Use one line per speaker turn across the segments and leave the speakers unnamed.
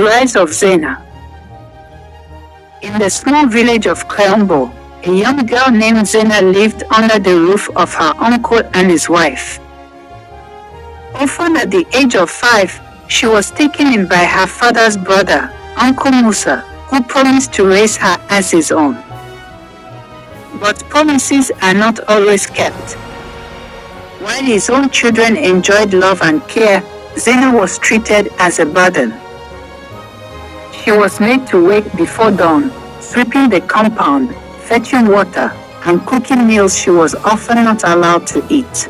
The Rise of Zaina. In the small village of Kayombo, a young girl named Zaina lived under the roof of her uncle and his wife. Often at the age of 5, she was taken in by her father's brother, Uncle Musa, who promised to raise her as his own. But promises are not always kept. While his own children enjoyed love and care, Zaina was treated as a burden. She was made to wake before dawn, sweeping the compound, fetching water, and cooking meals she was often not allowed to eat.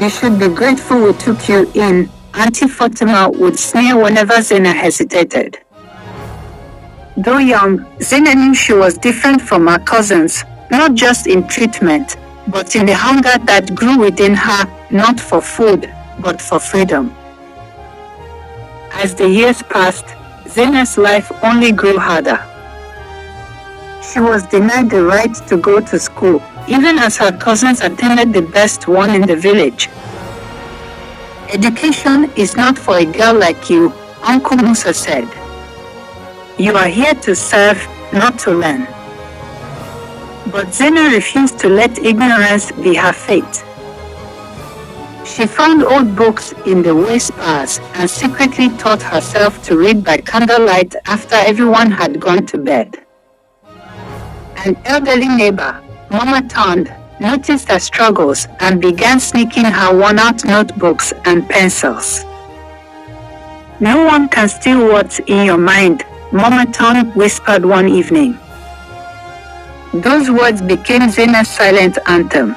"You should be grateful we took you in," Auntie Fatima would sneer whenever Zaina hesitated. Though young, Zaina knew she was different from her cousins, not just in treatment, but in the hunger that grew within her, not for food, but for freedom. As the years passed, Zaina's life only grew harder. She was denied the right to go to school, even as her cousins attended the best one in the village. "Education is not for a girl like you," Uncle Musa said. "You are here to serve, not to learn." But Zaina refused to let ignorance be her fate. She found old books in the waste piles and secretly taught herself to read by candlelight after everyone had gone to bed. An elderly neighbor, Mama Tond, noticed her struggles and began sneaking her worn-out notebooks and pencils. "No one can steal what's in your mind," Mama Tond whispered one evening. Those words became Zaina's silent anthem.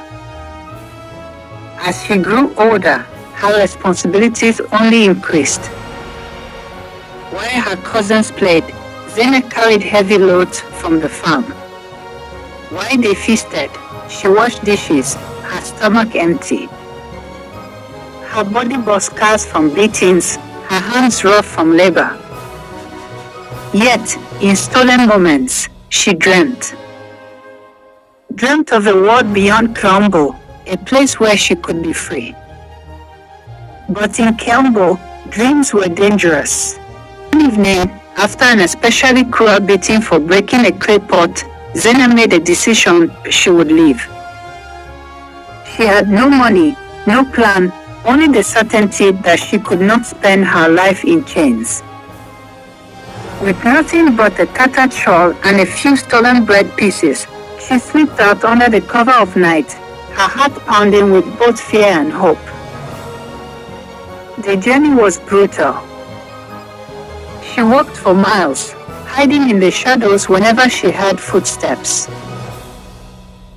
As she grew older, her responsibilities only increased. While her cousins played, Zaina carried heavy loads from the farm. While they feasted, she washed dishes, her stomach empty. Her body bore scars from beatings, her hands rough from labor. Yet, in stolen moments, she dreamt of a world beyond Kayombo, a place where she could be free. But in Kayombo, dreams were dangerous. One evening, after an especially cruel beating for breaking a clay pot, Zaina made a decision she would leave. She had no money, no plan, only the certainty that she could not spend her life in chains. With nothing but a tattered shawl and a few stolen bread pieces, she slipped out under the cover of night, her heart pounding with both fear and hope. The journey was brutal. She walked for miles, hiding in the shadows whenever she heard footsteps.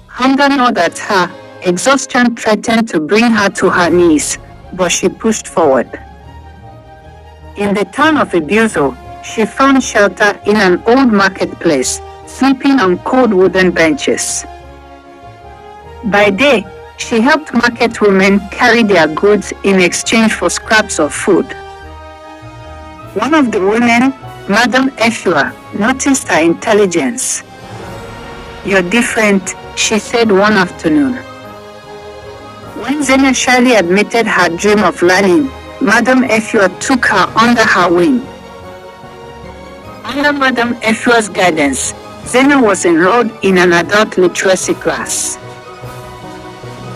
Hunger gnawed at her, exhaustion threatened to bring her to her knees, but she pushed forward. In the town of Abuso, she found shelter in an old marketplace, sleeping on cold wooden benches. By day, she helped market women carry their goods in exchange for scraps of food. One of the women, Madam Efua, noticed her intelligence. "You're different," she said one afternoon. When Zaina shyly admitted her dream of learning, Madam Efua took her under her wing. Under Madam Efua's guidance, Zaina was enrolled in an adult literacy class.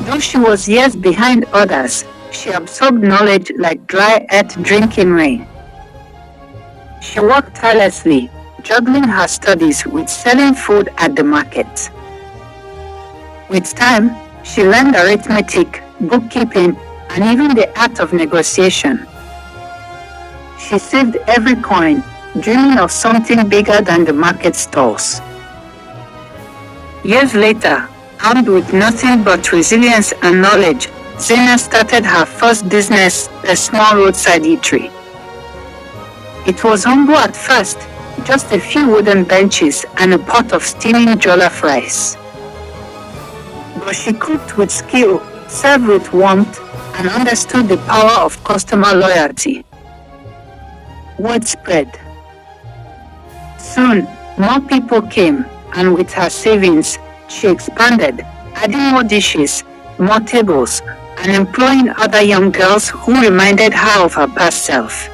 Though she was years behind others, she absorbed knowledge like dry earth drinking rain. She worked tirelessly, juggling her studies with selling food at the market. With time, she learned arithmetic, bookkeeping, and even the art of negotiation. She saved every coin, dreaming of something bigger than the market stalls. Years later, armed with nothing but resilience and knowledge, Zaina started her first business, a small roadside eatery. It was humble at first, just a few wooden benches and a pot of steaming jollof rice. But she cooked with skill, served with warmth, and understood the power of customer loyalty. Word spread. Soon, more people came, and with her savings, she expanded, adding more dishes, more tables, and employing other young girls who reminded her of her past self.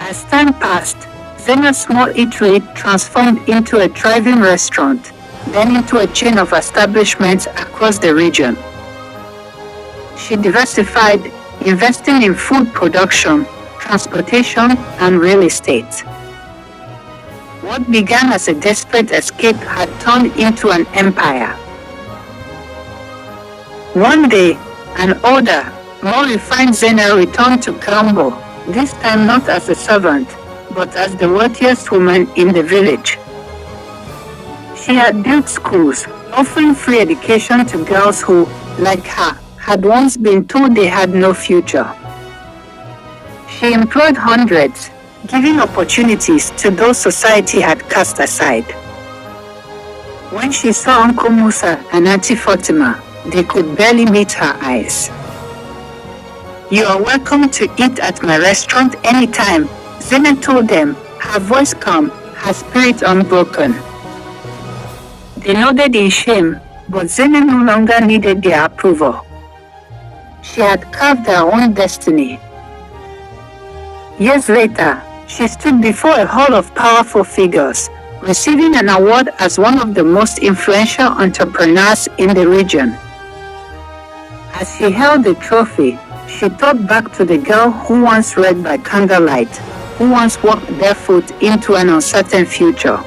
As time passed, Zaina's small eatery transformed into a thriving restaurant, then into a chain of establishments across the region. She diversified, investing in food production, transportation, and real estate. What began as a desperate escape had turned into an empire. One day, an older, more refined Zaina returned to Kayombo, this time not as a servant, but as the wealthiest woman in the village. She had built schools, offering free education to girls who, like her, had once been told they had no future. She employed hundreds, giving opportunities to those society had cast aside. When she saw Uncle Musa and Auntie Fatima, they could barely meet her eyes. "You are welcome to eat at my restaurant anytime," Zaina told them, her voice calm, her spirit unbroken. They nodded in shame, but Zaina no longer needed their approval. She had carved her own destiny. Years later, she stood before a hall of powerful figures, receiving an award as one of the most influential entrepreneurs in the region. As she held the trophy, she thought back to the girl who once read by candlelight, who once walked barefoot into an uncertain future.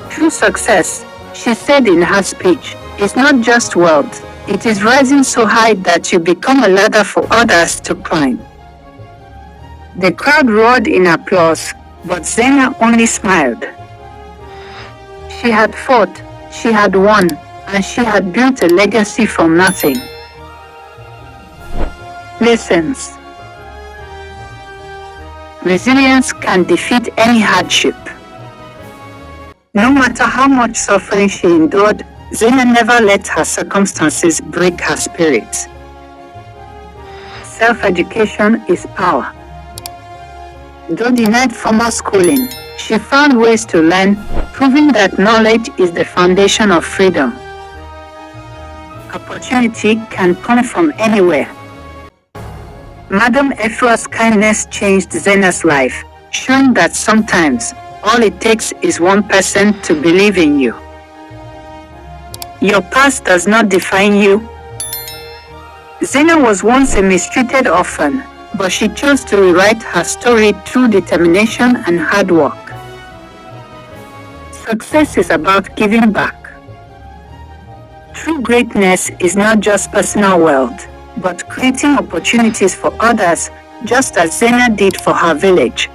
True success, she said in her speech, is not just wealth, it is rising so high that you become a ladder for others to climb. The crowd roared in applause, but Zaina only smiled. She had fought, she had won, and she had built a legacy from nothing. Lessons. Resilience can defeat any hardship. No matter how much suffering she endured, Zaina never let her circumstances break her spirit. Self-education is power. Though denied formal schooling, she found ways to learn, proving that knowledge is the foundation of freedom. Opportunity can come from anywhere. Madam Efra's kindness changed Zaina's life, showing that sometimes all it takes is one person to believe in you. Your past does not define you. Zaina was once a mistreated orphan, but she chose to rewrite her story through determination and hard work. Success is about giving back. True greatness is not just personal wealth, but creating opportunities for others, just as Zaina did for her village.